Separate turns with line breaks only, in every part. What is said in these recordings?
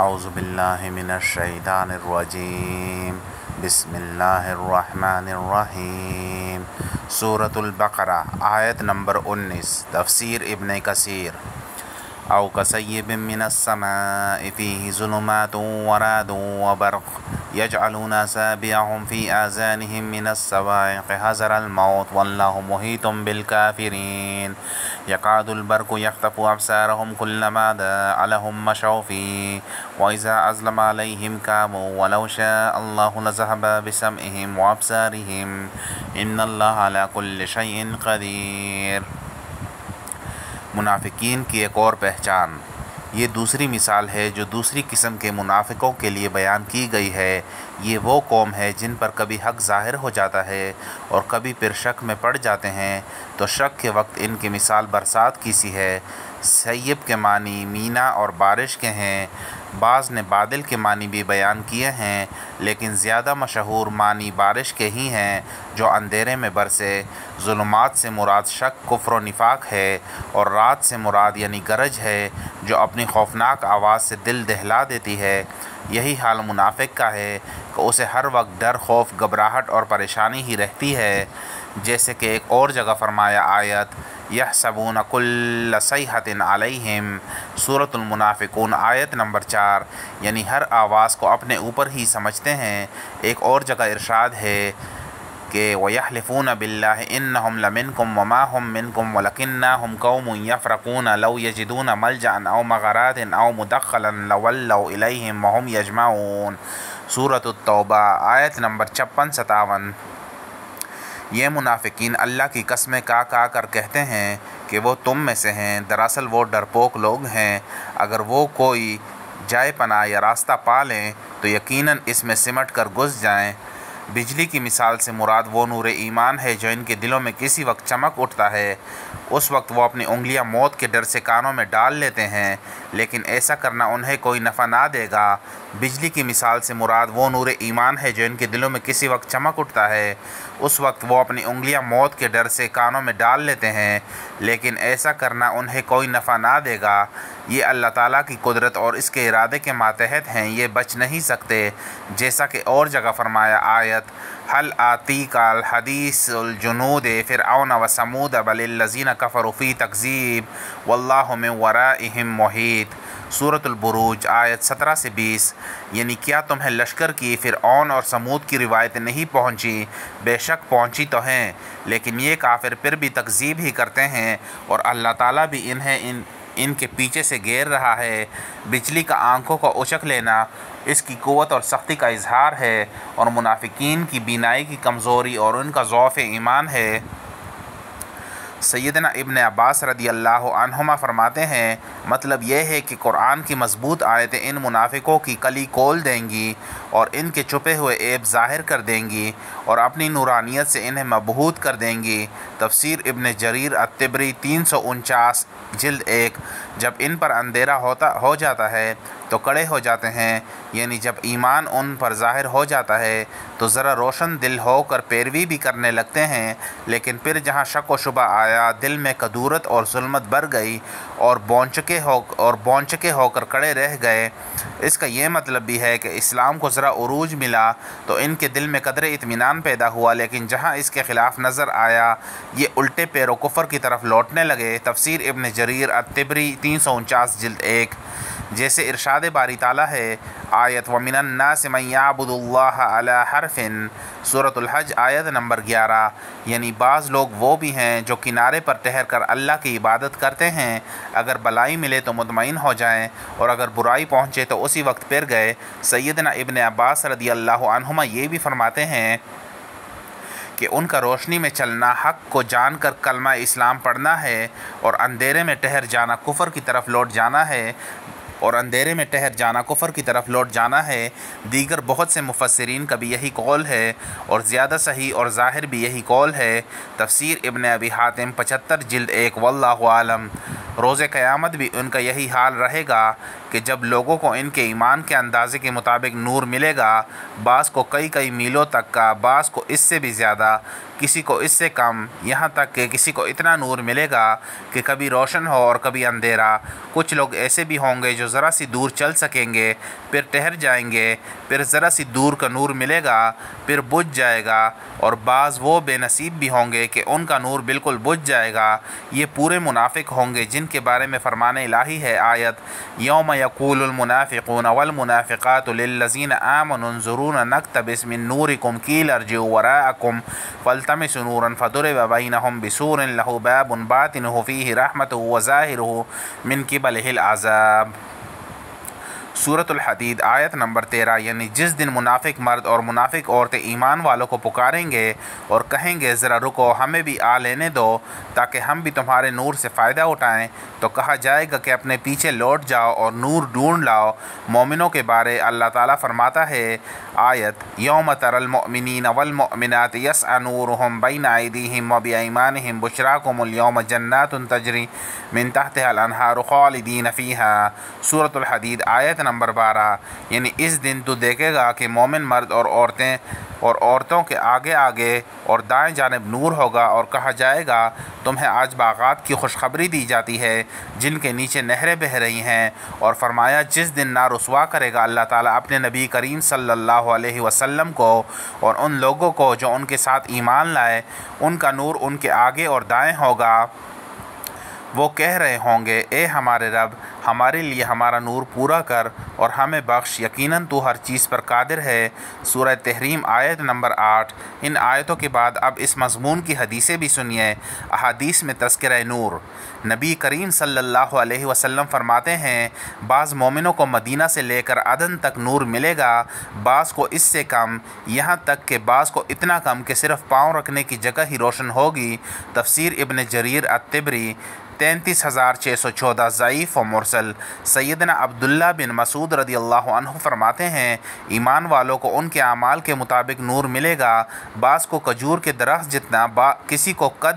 اعوذ باللہ من الشیطان الرجیم بسم اللہ الرحمن الرحیم۔ سورۃ البقرہ آیت نمبر 19۔ تفسیر ابن کثیر۔ او کصیب من السماء فیہ ظلمات ورعد وبرق یجعلون اصابعهم فی آذانهم من الصواعق حذر الموت واللہ محیط بالکافرین۔ یکاد البرق یخطف ابصارهم کلما ضاء لهم مشوا فیہ واذا اظلم علیہم قاموا ولو شاء اللہ لذہب بسمعہم وابصارہم ان اللہ علی کل شیء قدیر۔ منافقین کی ایک اور پہچان۔ یہ دوسری مثال ہے جو دوسری قسم کے منافقوں کے لیے بیان کی گئی ہے۔ یہ وہ قوم ہے جن پر کبھی حق ظاہر ہو جاتا ہے اور کبھی پھر شک میں پڑ جاتے ہیں، تو شک کے وقت ان کی مثال برسات کی سی ہے۔ سیب کے معنی مینا اور بارش کے ہیں۔ بعض نے بادل کے معنی بھی بیان کیے ہیں، لیکن زیادہ مشہور معنی بارش کے ہی ہیں جو اندھیرے میں برسے۔ ظلمات سے مراد شک، کفر و نفاق ہے، اور رات سے مراد یعنی گرج ہے جو اپنی خوفناک آواز سے دل دہلا دیتی ہے۔ یہی حال منافق کا ہے کہ اسے ہر وقت ڈر، خوف، گھبراہٹ اور پریشانی ہی رہتی ہے، جیسے کہ ایک اور جگہ فرمایا آیت یحسبون کل صیحۃ علیہم۔ سورۃ المنافقون آیت نمبر 4، یعنی ہر آواز کو اپنے اوپر ہی سمجھتے ہیں۔ ایک اور جگہ ارشاد ہے کہ وَيَحْلِفُونَ بِاللَّهِ إِنَّهُمْ لَمِنْكُمْ وَمَا هُمْ مِنْكُمْ وَلَكِنَّهُمْ قَوْمٌ يَفْرَقُونَ لَوْ يَجِدُونَ مَلْجَأً أَوْ مَغَارَاتٍ أَوْ مُدَخَّلًا لَوَلَّوْا إِلَيْهِمْ وَهُمْ يَجْمَعُونَ۔ سورۃ التوبہ آیت نمبر 56-57۔ یہ منافقین اللہ کی قسمیں کھا کر کہتے ہیں کہ وہ تم میں سے ہیں، دراصل وہ ڈرپوک لوگ ہیں۔ اگر وہ کوئی جائے پناہ یا راستہ پا لیں تو یقیناً اس میں سمٹ کر گھس جائیں۔ بجلی کی مثال سے مراد وہ نور ایمان ہے جو ان کے دلوں میں کسی وقت چمک اٹھتا ہے۔ اس وقت وہ اپنی انگلیاں موت کے ڈر سے کانوں میں ڈال لیتے ہیں، لیکن ایسا کرنا انہیں کوئی نفع نہ دے گا۔ بجلی کی مثال سے مراد وہ نور ایمان ہے جو ان کے دلوں میں کسی وقت چمک اٹھتا ہے۔ اس وقت وہ اپنی انگلیاں موت کے ڈر سے کانوں میں ڈال لیتے ہیں، لیکن ایسا کرنا انہیں کوئی نفع نہ دے گا۔ یہ اللہ تعالیٰ کی قدرت اور اس کے ارادے کے ماتحت ہیں، یہ بچ نہیں سکتے، جیسا کہ اور جگہ فرمایا آیت هل آتیک الحدیث الجنود فرعون وثمود بل الذین کفروا فی تکذیب واللہ من ورائہم محیط۔ سورۃ البروج آیت 17-20، یعنی کیا تمہیں لشکر کی فرعون اور سمود کی روایتیں نہیں پہنچی؟ بے شک پہنچی تو ہیں، لیکن یہ کافر پھر بھی تکذیب ہی کرتے ہیں، اور اللہ تعالیٰ بھی انہیں ان کے پیچھے سے گھیر رہا ہے۔ بجلی کا آنکھوں کو اچک لینا اس کی قوت اور سختی کا اظہار ہے، اور منافقین کی بینائی کی کمزوری اور ان کا ضعف ایمان ہے۔ سیدنا ابن عباس رضی اللہ عنہما فرماتے ہیں، مطلب یہ ہے کہ قرآن کی مضبوط آیتیں ان منافقوں کی کلی کھول دیں گی اور ان کے چھپے ہوئے عیب ظاہر کر دیں گی اور اپنی نورانیت سے انہیں مبہوت کر دیں گی۔ تفسیر ابن جریر الطبری 349 جلد 1۔ جب ان پر اندھیرا ہو جاتا ہے تو کڑے ہو جاتے ہیں، یعنی جب ایمان ان پر ظاہر ہو جاتا ہے تو ذرا روشن دل ہو کر پیروی بھی کرنے لگتے ہیں، لیکن پھر جہاں شک و شبہ آیا، دل میں کدورت اور ظلمت بھر گئی اور بونچکے ہو کر کڑے رہ گئے۔ اس کا یہ مطلب بھی ہے کہ اسلام کو ذرا عروج ملا تو ان کے دل میں قدر اطمینان پیدا ہوا، لیکن جہاں اس کے خلاف نظر آیا یہ الٹے پیرو کفر کی طرف لوٹنے لگے۔ تفسیر ابن جریر الطبری 349 جلد 1۔ جیسے ارشاد باری تعالیٰ ہے آیت وَمِنَ النَّاسِ مَن يَعْبُدُ اللَّهَ عَلَى حَرْفٍ۔ سورۃ الحج آیت نمبر 11، یعنی بعض لوگ وہ بھی ہیں جو کنارے پر ٹھہر کر اللہ کی عبادت کرتے ہیں، اگر بلائی ملے تو مطمئن ہو جائیں اور اگر برائی پہنچے تو اسی وقت پھر گئے۔ سیدنا ابن عباس رضی اللہ عنہما یہ بھی فرماتے ہیں کہ ان کا روشنی میں چلنا، حق کو جان کر کلمہ اسلام پڑھنا ہے، اور اندھیرے میں ٹھہر جانا کفر کی طرف لوٹ جانا ہے۔ دیگر بہت سے مفسرین کا بھی یہی قول ہے، اور زیادہ صحیح اور ظاہر بھی یہی قول ہے۔ تفسیر ابن ابی حاتم 75 جلد 1۔ واللہ عالم۔ روز قیامت بھی ان کا یہی حال رہے گا کہ جب لوگوں کو ان کے ایمان کے اندازے کے مطابق نور ملے گا، بعض کو کئی کئی میلوں تک کا، بعض کو اس سے بھی زیادہ، کسی کو اس سے کم، یہاں تک کہ کسی کو اتنا نور ملے گا کہ کبھی روشن ہو اور کبھی اندھیرا۔ کچھ لوگ ایسے بھی ہوں گے جو ذرا سی دور چل سکیں گے، پھر ٹھہر جائیں گے، پھر ذرا سی دور کا نور ملے گا، پھر بجھ جائے گا، اور بعض وہ بے نصیب بھی ہوں گے کہ ان کا نور بالکل بجھ جائے گا۔ یہ پورے منافق ہوں گے جن کے بارے میں فرمان الہی ہے آیت یوم یقول المنافقون والمنافقات للذین آمنوا انظرونا نقتبس من نورکم قیل ارجعوا وراءکم فالتمسوا نورا فضرب بینہم بسور لہ باب باطنہ فیہ رحمۃ وظاہرہ من قبلہ العذاب۔ سورۃ الحدید آیت نمبر 13، یعنی جس دن منافق مرد اور منافق عورتیں ایمان والوں کو پکاریں گے اور کہیں گے ذرا رکو ہمیں بھی آ لینے دو تاکہ ہم بھی تمہارے نور سے فائدہ اٹھائیں، تو کہا جائے گا کہ اپنے پیچھے لوٹ جاؤ اور نور ڈھونڈ لاؤ۔ مومنوں کے بارے اللہ تعالیٰ فرماتا ہے آیت یوم تری المؤمنین والمؤمنات یسعی نورہم بین ایدیہم وبایمانہم بشراکم اليوم جنات تجری من تحتها الانہار خالدین فیہا۔ سورۃ الحدید آیت نمبر 12، یعنی اس دن تو دیکھے گا کہ مومن مرد اور عورتوں کے آگے آگے اور دائیں جانب نور ہوگا، اور کہا جائے گا تمہیں آج باغات کی خوشخبری دی جاتی ہے جن کے نیچے نہریں بہہ رہی ہیں، اور فرمایا جس دن نہ رسوا کرے گا اللہ تعالیٰ اپنے نبی کریم صلی اللہ علیہ وسلم کو اور ان لوگوں کو جو ان کے ساتھ ایمان لائے، ان کا نور ان کے آگے اور دائیں ہوگا۔ وہ کہہ رہے ہوں گے اے ہمارے رب، ہمارے لیے ہمارا نور پورا کر اور ہمیں بخش، یقیناً تو ہر چیز پر قادر ہے۔ سورہ تحریم آیت نمبر 8۔ ان آیتوں کے بعد اب اس مضمون کی حدیثیں بھی سنیے۔ احادیث میں تذکرہ نور۔ نبی کریم صلی اللہ علیہ وسلم فرماتے ہیں بعض مومنوں کو مدینہ سے لے کر عدن تک نور ملے گا، بعض کو اس سے کم، یہاں تک کہ بعض کو اتنا کم کہ صرف پاؤں رکھنے کی جگہ ہی روشن ہوگی۔ تفسیر ابن جریر الطبری 33614 ضعیف و مرسل۔ سیدنا عبداللہ بن مسعود رضی اللہ عنہ فرماتے ہیں ایمان والوں کو ان کے اعمال کے مطابق نور ملے گا، بعض کو کھجور کے درخت جتنا، کسی کو قد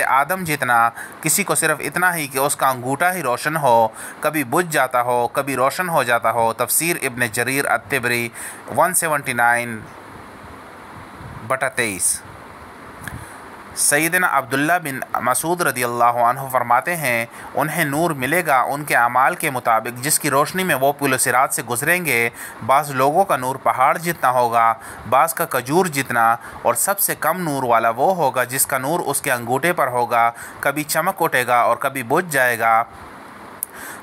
آدم جتنا، کسی کو صرف اتنا ہی کہ اس کا انگوٹھا ہی روشن ہو، کبھی بجھ جاتا ہو کبھی روشن ہو جاتا ہو۔ تفسیر ابن جریر الطبری 179/23۔ سیدنا عبداللہ بن مسعود رضی اللہ عنہ فرماتے ہیں انہیں نور ملے گا ان کے اعمال کے مطابق جس کی روشنی میں وہ پل صراط سے گزریں گے۔ بعض لوگوں کا نور پہاڑ جتنا ہوگا، بعض کا کھجور جتنا، اور سب سے کم نور والا وہ ہوگا جس کا نور اس کے انگوٹھے پر ہوگا، کبھی چمک اٹھے گا اور کبھی بجھ جائے گا۔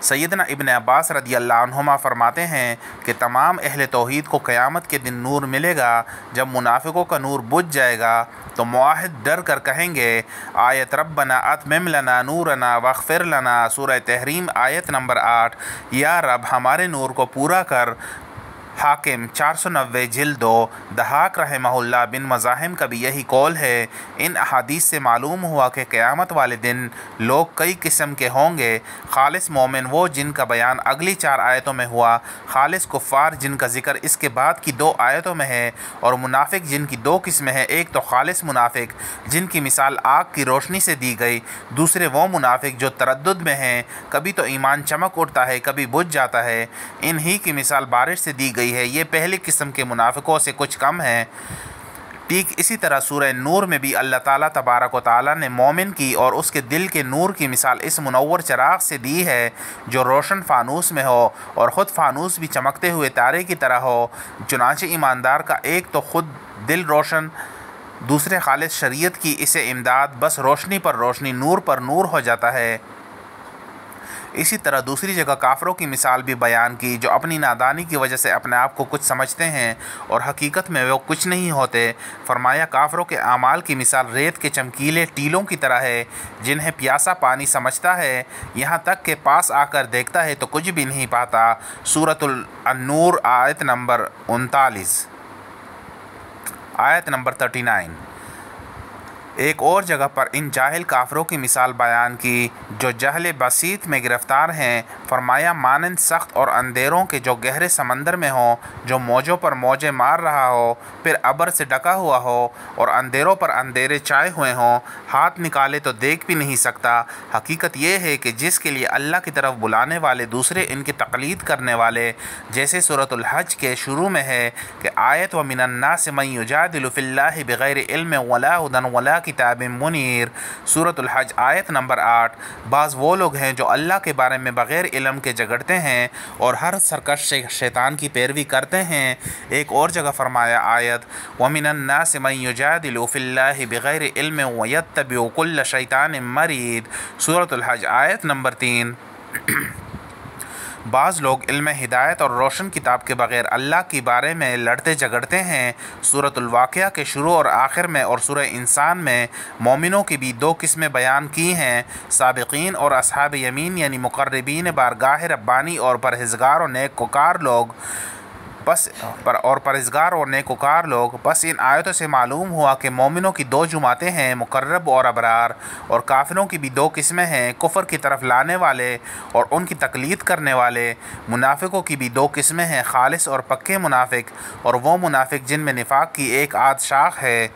سیدنا ابن عباس رضی اللہ عنہما فرماتے ہیں کہ تمام اہل توحید کو قیامت کے دن نور ملے گا۔ جب منافقوں کا نور بجھ جائے گا تو موحد ڈر کر کہیں گے آیت ربنا اتمم لنا نورنا واغفر لنا۔ سورہ تحریم آیت نمبر 8، یا رب ہمارے نور کو پورا کر۔ حاکم 490 جلد 2۔ دھاک رحمہ اللہ بن مزاحم کا بھی یہی قول ہے۔ ان احادیث سے معلوم ہوا کہ قیامت والے دن لوگ کئی قسم کے ہوں گے۔ خالص مومن وہ جن کا بیان اگلی 4 آیتوں میں ہوا، خالص کفار جن کا ذکر اس کے بعد کی 2 آیتوں میں ہے، اور منافق جن کی 2 قسمیں ہیں، ایک تو خالص منافق جن کی مثال آگ کی روشنی سے دی گئی، دوسرے وہ منافق جو تردد میں ہیں، کبھی تو ایمان چمک اٹھتا ہے کبھی بجھ جاتا ہے، انہی کی مثال بارش سے دی گئی ہے۔ یہ پہلی قسم کے منافقوں سے کچھ کم ہے۔ ٹھیک اسی طرح سورہ نور میں بھی اللہ تعالیٰ تبارک و تعالیٰ نے مومن کی اور اس کے دل کے نور کی مثال اس منور چراغ سے دی ہے جو روشن فانوس میں ہو اور خود فانوس بھی چمکتے ہوئے تارے کی طرح ہو۔ چنانچہ ایماندار کا ایک تو خود دل روشن، دوسرے خالص شریعت کی اسے امداد، بس روشنی پر روشنی، نور پر نور ہو جاتا ہے۔ اسی طرح دوسری جگہ کافروں کی مثال بھی بیان کی جو اپنی نادانی کی وجہ سے اپنے آپ کو کچھ سمجھتے ہیں اور حقیقت میں وہ کچھ نہیں ہوتے۔ فرمایا کافروں کے اعمال کی مثال ریت کے چمکیلے ٹیلوں کی طرح ہے جنہیں پیاسا پانی سمجھتا ہے، یہاں تک کہ پاس آ کر دیکھتا ہے تو کچھ بھی نہیں پاتا۔ سورۃ النور آیت نمبر 39۔ آیت نمبر 39۔ ایک اور جگہ پر ان جاہل کافروں کی مثال بیان کی جو جہل بسیط میں گرفتار ہیں۔ فرمایا مانند سخت اور اندھیروں کے جو گہرے سمندر میں ہوں، جو موجوں پر موجیں مار رہا ہو، پھر ابر سے ڈھکا ہوا ہو اور اندھیروں پر اندھیرے چھائے ہوئے ہوں، ہاتھ نکالے تو دیکھ بھی نہیں سکتا۔ حقیقت یہ ہے کہ جس کے لیے اللہ کی طرف بلانے والے دوسرے ان کی تقلید کرنے والے، جیسے سورۃ الحج کے شروع میں ہے کہ آیت وَمِنَ النَّاسِ مَن يُجَادِلُ فِي اللَّهِ بِغَيْرِ عِلْمٍ وَلَا هُدًى وَلَا کتاب منیر، سورۃ الحج آیت نمبر 8۔ بعض وہ لوگ ہیں جو اللہ کے بارے میں بغیر علم کے جھگڑتے ہیں اور ہر سرکش شیطان کی پیروی کرتے ہیں۔ ایک اور جگہ فرمایا آیت وَمِنَ النَّاسِ مَن يُجَادِلُ فِي اللَّهِ بِغَيْرِ عِلْمٍ وَيَتَّبِعُ كُلَّ شَيْطَانٍ مَرِيدٍ، سورۃ الحج آیت نمبر 3۔ بعض لوگ علم ہدایت اور روشن کتاب کے بغیر اللہ کے بارے میں لڑتے جھگڑتے ہیں۔ سورۃ الواقعہ کے شروع اور آخر میں اور سورہ انسان میں مومنوں کی بھی دو قسمیں بیان کی ہیں، سابقین اور اصحاب یمین، یعنی مقربین بارگاہ ربانی اور پرہیزگار اور نیکوکار لوگ۔ بس ان آیتوں سے معلوم ہوا کہ مومنوں کی دو جماعتیں ہیں، مقرب اور ابرار، اور کافروں کی بھی دو قسمیں ہیں، کفر کی طرف لانے والے اور ان کی تقلید کرنے والے۔ منافقوں کی بھی دو قسمیں ہیں، خالص اور پکے منافق، اور وہ منافق جن میں نفاق کی ایک آدھ شاخ ہے۔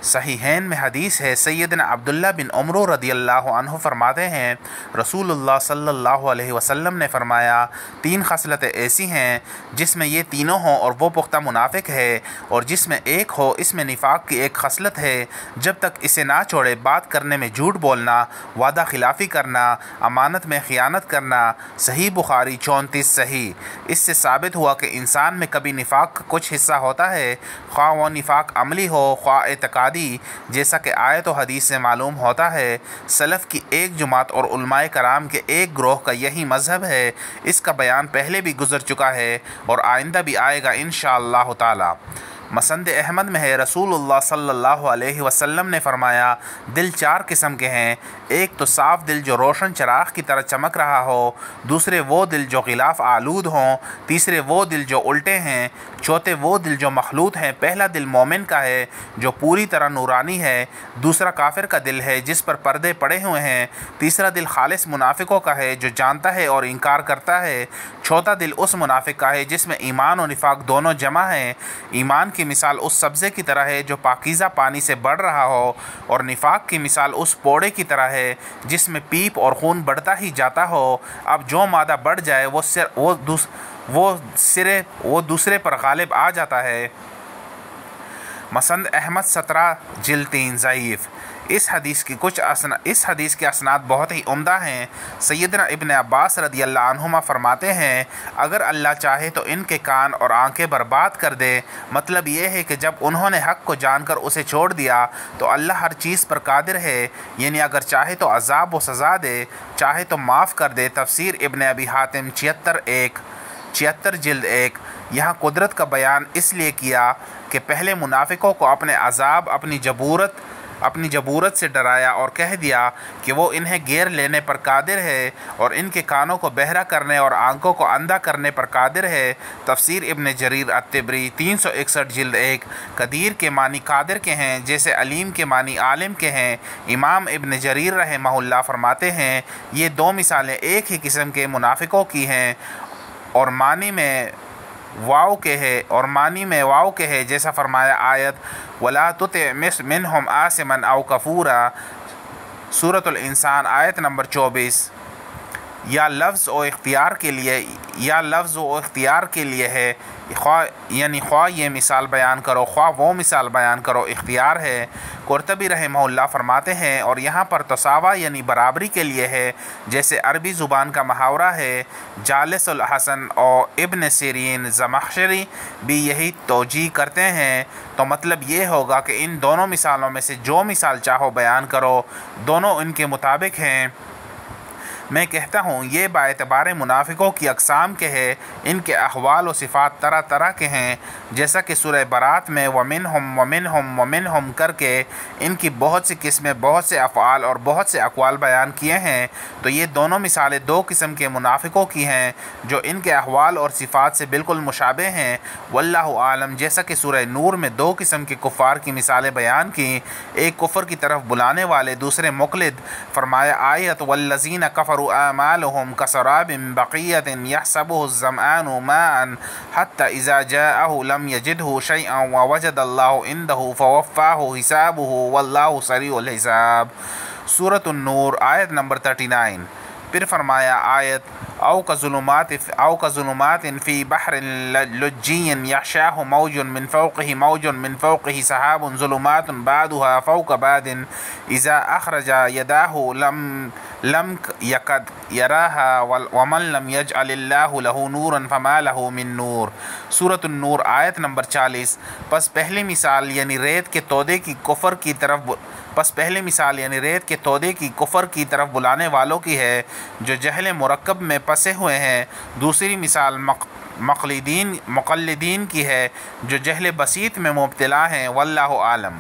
صحیحین میں حدیث ہے، سیدنا عبداللہ بن عمر رضی اللہ عنہ فرماتے ہیں رسول اللہ صلی اللہ علیہ وسلم نے فرمایا 3 خصلتیں ایسی ہیں جس میں یہ تینوں ہوں اور وہ پختہ منافق ہے، اور جس میں ایک ہو اس میں نفاق کی ایک خصلت ہے، جب تک اسے نہ چھوڑے بات کرنے میں جھوٹ بولنا، وعدہ خلافی کرنا، امانت میں خیانت کرنا۔ صحیح بخاری 34 صحیح۔ اس سے ثابت ہوا کہ انسان میں کبھی نفاق کا کچھ حصہ ہوتا ہے، خواہ وہ نفاق عملی ہو خواہ اعتقادی، جیسا کہ آیت و حدیث سے معلوم ہوتا ہے۔ سلف کی ایک جماعت اور علماء کرام کے ایک گروہ کا یہی مذہب ہے۔ اس کا بیان پہلے بھی گزر چکا ہے اور آئندہ بھی آئے گا انشاءاللہ تعالی۔ مسند احمد میں ہے رسول اللہ صلی اللہ علیہ وسلم نے فرمایا دل 4 قسم کے ہیں، ایک تو صاف دل جو روشن چراغ کی طرح چمک رہا ہو، دوسرے وہ دل جو غلاف آلود ہوں، تیسرے وہ دل جو الٹے ہیں، چوتھے وہ دل جو مخلوط ہیں۔ پہلا دل مومن کا ہے جو پوری طرح نورانی ہے، دوسرا کافر کا دل ہے جس پر پردے پڑے ہوئے ہیں، تیسرا دل خالص منافقوں کا ہے جو جانتا ہے اور انکار کرتا ہے، چوتھا دل اس منافق کا ہے جس میں ایمان و نفاق دونوں جمع ہیں۔ ایمان کی مثال اس سبزے کی طرح ہے جو پاکیزہ پانی سے بڑھ رہا ہو، اور نفاق کی مثال اس پوڑے کی طرح ہے جس میں پیپ اور خون بڑھتا ہی جاتا ہو۔ اب جو مادہ بڑھ جائے وہ دوسرے پر غالب آ جاتا ہے۔ مسند احمد 17 جلد 3 ضعیف۔ اس حدیث کے اسناد بہت ہی عمدہ ہیں۔ سیدنا ابن عباس رضی اللہ عنہما فرماتے ہیں اگر اللہ چاہے تو ان کے کان اور آنکھیں برباد کر دے۔ مطلب یہ ہے کہ جب انہوں نے حق کو جان کر اسے چھوڑ دیا تو اللہ ہر چیز پر قادر ہے، یعنی اگر چاہے تو عذاب و سزا دے، چاہے تو معاف کر دے۔ تفسیر ابن ابی حاتم 76 جلد 1۔ یہاں قدرت کا بیان اس لیے کیا کہ پہلے منافقوں کو اپنے عذاب اپنی جبورت سے ڈرایا اور کہہ دیا کہ وہ انہیں گیر لینے پر قادر ہے اور ان کے کانوں کو بہرا کرنے اور آنکھوں کو اندھا کرنے پر قادر ہے۔ تفسیر ابن جریر الطبری 361 جلد 1۔ قدیر کے معنی قادر کے ہیں جیسے علیم کے معنی عالم کے ہیں۔ امام ابن جریر رحمہ اللہ فرماتے ہیں یہ 2 مثالیں ایک ہی قسم کے منافقوں کی ہیں اور معنی میں واو کے ہے جیسا فرمایا آیت وَلَا تُطِعْ مِنْهُمْ آثِمًا أَوْ كَفُورًا، سورۃ الانسان آیت نمبر 24۔ یا لفظ و اختیار کے لیے ہے، خواہ یہ مثال بیان کرو خواہ وہ مثال بیان کرو، اختیار ہے۔ قرطبی رحمہ اللہ فرماتے ہیں اور یہاں پر تساوا یعنی برابری کے لیے ہے، جیسے عربی زبان کا محاورہ ہے۔ جالس الحسن اور ابن سیرین زمخشری بھی یہی توجیہ کرتے ہیں، تو مطلب یہ ہوگا کہ ان دونوں مثالوں میں سے جو مثال چاہو بیان کرو، دونوں ان کے مطابق ہیں۔ میں کہتا ہوں یہ باعتبار منافقوں کی اقسام کے ہے، ان کے احوال و صفات طرح طرح کے ہیں، جیسا کہ سورہ برات میں وَمِنْهُمْ وَمِنْهُمْ وَمِنْهُمْ کر کے ان کی بہت سی قسمیں، بہت سے افعال اور بہت سے اقوال بیان کیے ہیں۔ تو یہ دونوں مثالیں دو قسم کے منافقوں کی ہیں جو ان کے احوال اور صفات سے بالکل مشابہ ہیں۔ واللہ عالم، جیسا کہ سورہ نور میں دو قسم کے کفار کی مثالیں بیان کی، ایک کفر کی طرف بلانے والے، دوسرے مقلد۔ فرمایا آیت والذین کفروا اعمالهم کسراب بقیۃ یحسبہ الظمآن ماء حتی اذا جاءہ لم یجدہ شیئا ووجد اللہ عندہ فوفاہ حسابہ واللہ سریع الحساب۔ سورۃ النور آیت نمبر 39۔ پھر فرمایا آیت او کظلمات فی بحر لجی یغشاہ موج من فوقہ سحاب ظلمات بعضها فوق بعض اذا اخرج یداہ لم یکد یراها ومن لم یجعل اللہ لہ نورا فما لہ من نور۔ سورۃ النور آیت نمبر 40۔ پس پہلی مثال یعنی ریت کے تودے کی کفر کی طرف بلانے والوں کی ہے جو جہل مرکب میں پسے ہوئے ہیں، دوسری مثال مقلدین کی ہے جو جہل بسیط میں مبتلا ہیں۔ واللہ عالم۔